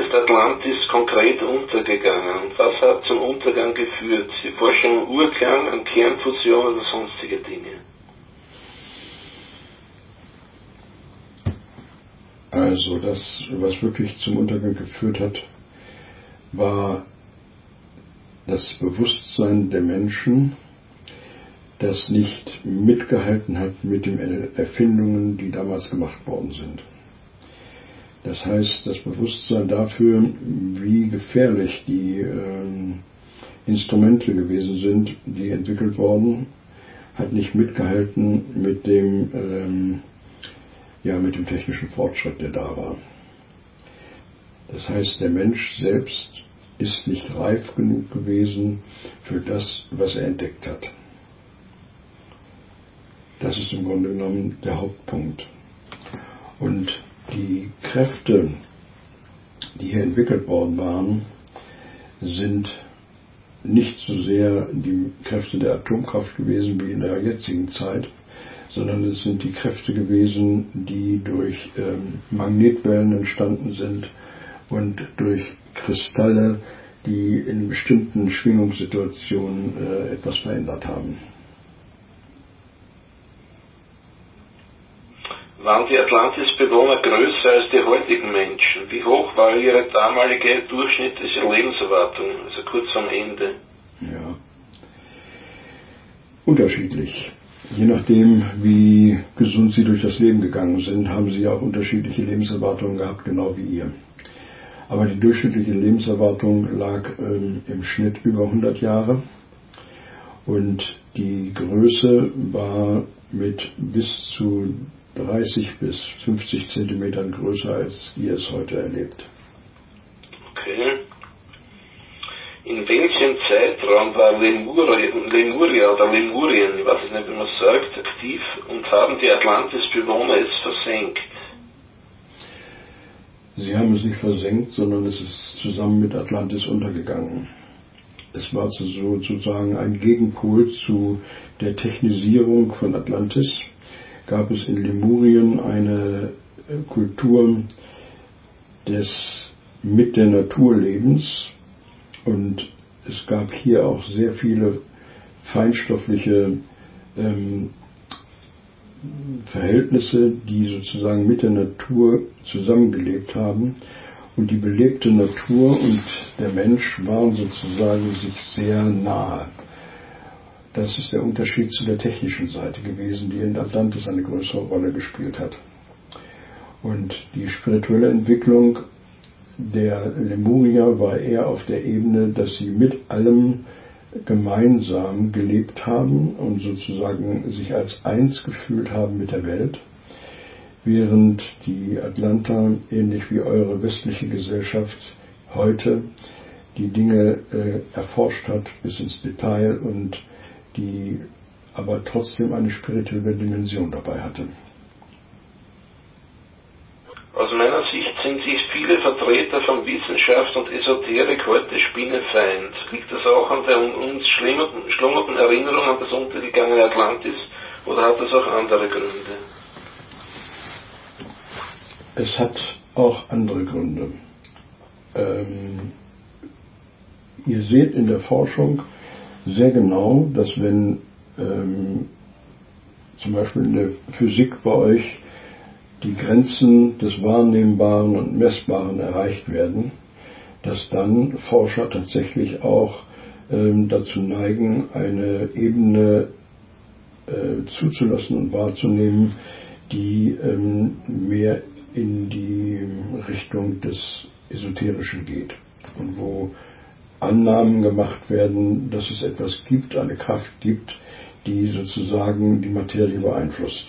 ist Atlantis konkret untergegangen? Was hat zum Untergang geführt? Sie forschen am Urklang, an Kernfusion oder sonstige Dinge? Also das, was wirklich zum Untergang geführt hat, war das Bewusstsein der Menschen, das nicht mitgehalten hat mit den Erfindungen, die damals gemacht worden sind. Das heißt, das Bewusstsein dafür, wie gefährlich die Instrumente gewesen sind, die entwickelt wurden, hat nicht mitgehalten mit dem technischen Fortschritt, der da war. Das heißt, der Mensch selbst ist nicht reif genug gewesen für das, was er entdeckt hat. Das ist im Grunde genommen der Hauptpunkt. Und die Kräfte, die hier entwickelt worden waren, sind nicht so sehr die Kräfte der Atomkraft gewesen wie in der jetzigen Zeit, sondern es sind die Kräfte gewesen, die durch Magnetwellen entstanden sind und durch Kristalle, die in bestimmten Schwingungssituationen etwas verändert haben. Waren die Atlantis-Bewohner größer als die heutigen Menschen? Wie hoch war ihre damalige durchschnittliche Lebenserwartung, also kurz am Ende? Ja, unterschiedlich. Je nachdem, wie gesund sie durch das Leben gegangen sind, haben sie auch unterschiedliche Lebenserwartungen gehabt, genau wie ihr. Aber die durchschnittliche Lebenserwartung lag im Schnitt über 100 Jahre und die Größe war mit bis zu 30 bis 50 Zentimetern größer, als ihr es heute erlebt. Okay. In welchem Zeitraum war Lemuria oder Lemurien, ich weiß nicht, wie man sagt, aktiv und haben die Atlantis-Bewohner es versenkt? Sie haben es nicht versenkt, sondern es ist zusammen mit Atlantis untergegangen. Es war sozusagen ein Gegenpol zu der Technisierung von Atlantis. Gab es in Lemurien eine Kultur des mit der Natur Lebens und es gab hier auch sehr viele feinstoffliche Verhältnisse, die sozusagen mit der Natur zusammengelebt haben und die belebte Natur und der Mensch waren sozusagen sich sehr nahe. Das ist der Unterschied zu der technischen Seite gewesen, die in Atlantis eine größere Rolle gespielt hat. Und die spirituelle Entwicklung der Lemurier war eher auf der Ebene, dass sie mit allem gemeinsam gelebt haben und sozusagen sich als eins gefühlt haben mit der Welt, während die Atlanter, ähnlich wie eure westliche Gesellschaft, heute die Dinge erforscht hat bis ins Detail und die aber trotzdem eine spirituelle Dimension dabei hatte. Aus meiner Sicht sind sich viele Vertreter von Wissenschaft und Esoterik heute Spinnefeind. Liegt das auch an der uns schlummernden Erinnerung an das untergegangene Atlantis oder hat das auch andere Gründe? Es hat auch andere Gründe. Ihr seht in der Forschung sehr genau, dass wenn zum Beispiel in der Physik bei euch die Grenzen des Wahrnehmbaren und Messbaren erreicht werden, dass dann Forscher tatsächlich auch dazu neigen, eine Ebene zuzulassen und wahrzunehmen, die mehr in die Richtung des Esoterischen geht und wo Annahmen gemacht werden, dass es etwas gibt, eine Kraft gibt, die sozusagen die Materie beeinflusst.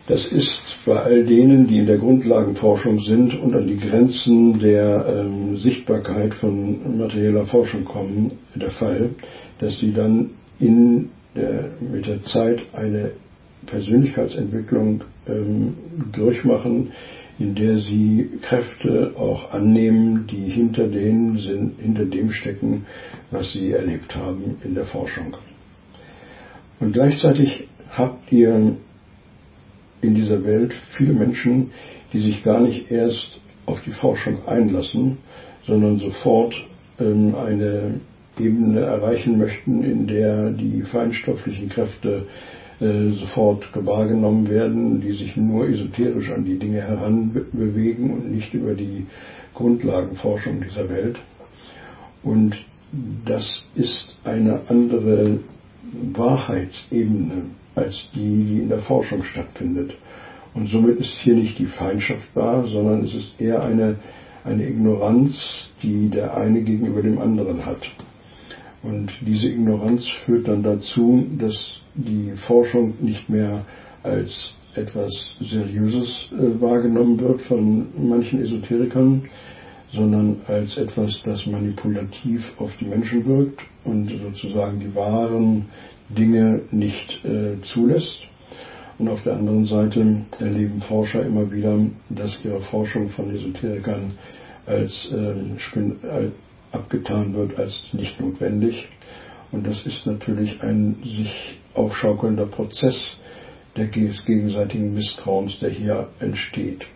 Das ist bei all denen, die in der Grundlagenforschung sind und an die Grenzen der Sichtbarkeit von materieller Forschung kommen, der Fall, dass sie dann mit der Zeit eine Persönlichkeitsentwicklung durchmachen, in der sie Kräfte auch annehmen, die hinter dem stecken, was sie erlebt haben in der Forschung. Und gleichzeitig habt ihr in dieser Welt viele Menschen, die sich gar nicht erst auf die Forschung einlassen, sondern sofort eine Ebene erreichen möchten, in der die feinstofflichen Kräfte sofort wahrgenommen werden, die sich nur esoterisch an die Dinge heranbewegen und nicht über die Grundlagenforschung dieser Welt. Und das ist eine andere Wahrheitsebene als die in der Forschung stattfindet. Und somit ist hier nicht die Feindschaft wahr, sondern es ist eher eine Ignoranz, die der eine gegenüber dem anderen hat. Und diese Ignoranz führt dann dazu, dass die Forschung nicht mehr als etwas Seriöses wahrgenommen wird von manchen Esoterikern, sondern als etwas, das manipulativ auf die Menschen wirkt und sozusagen die wahren Dinge nicht zulässt. Und auf der anderen Seite erleben Forscher immer wieder, dass ihre Forschung von Esoterikern als abgetan wird als nicht notwendig. Und das ist natürlich ein sich aufschaukelnder Prozess des gegenseitigen Misstrauens, der hier entsteht.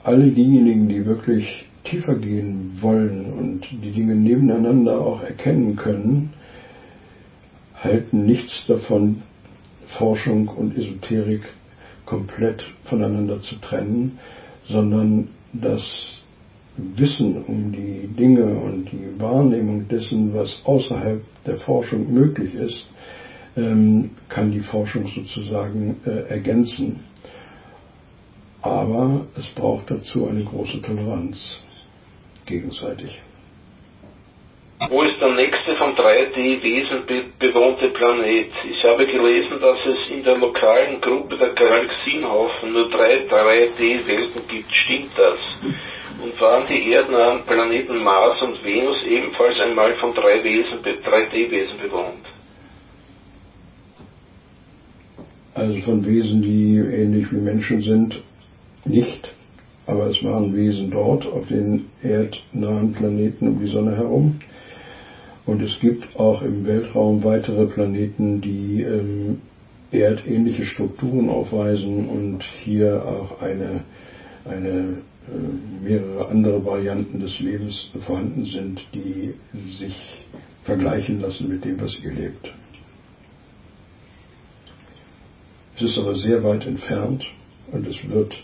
Alle diejenigen, die wirklich tiefer gehen wollen und die Dinge nebeneinander auch erkennen können, halten nichts davon, Forschung und Esoterik komplett voneinander zu trennen, sondern das Wissen um die Dinge und die Wahrnehmung dessen, was außerhalb der Forschung möglich ist, kann die Forschung sozusagen ergänzen. Aber es braucht dazu eine große Toleranz gegenseitig. Wo ist der nächste von 3D-Wesen bewohnte Planet? Ich habe gelesen, dass es in der lokalen Gruppe der Galaxienhaufen nur 3 3D-Welten gibt. Stimmt das? Und waren die erdennahen Planeten Mars und Venus ebenfalls einmal von 3D-Wesen bewohnt? Also von Wesen, die ähnlich wie Menschen sind, nicht. Aber es waren Wesen dort auf den erdnahen Planeten um die Sonne herum. Und es gibt auch im Weltraum weitere Planeten, die erdähnliche Strukturen aufweisen und hier auch mehrere andere Varianten des Lebens vorhanden sind, die sich vergleichen lassen mit dem, was ihr lebt. Es ist aber sehr weit entfernt und es wird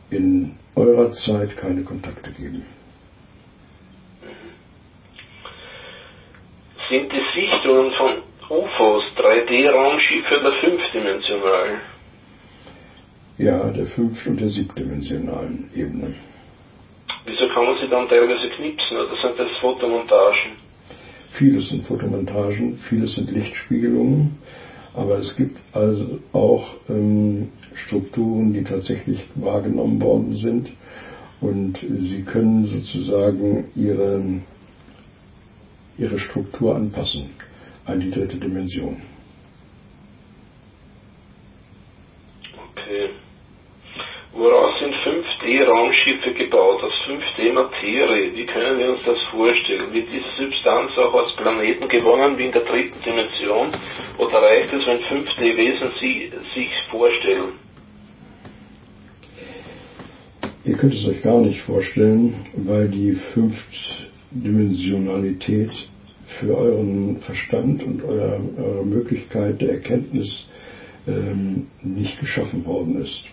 in eurer Zeit keine Kontakte geben. Sind die Sichtungen von UFOs 3D-Raumschiffe oder fünfdimensional? Ja, der 5- und der 7-dimensionalen Ebene. Wieso kann man sie dann teilweise knipsen oder sind das Fotomontagen? Vieles sind Fotomontagen, vieles sind Lichtspiegelungen, aber es gibt also auch Strukturen, die tatsächlich wahrgenommen worden sind und sie können sozusagen ihre Struktur anpassen an die 3. Dimension. Okay. Woraus sind 5D-Raumschiffe gebaut? Aus 5D-Materie? Wie können wir uns das vorstellen? Wird diese Substanz auch aus Planeten gewonnen wie in der 3. Dimension? Oder reicht es, wenn 5D-Wesen sich vorstellen? Ihr könnt es euch gar nicht vorstellen, weil die 5-Dimensionalität für euren Verstand und eure Möglichkeit der Erkenntnis nicht geschaffen worden ist.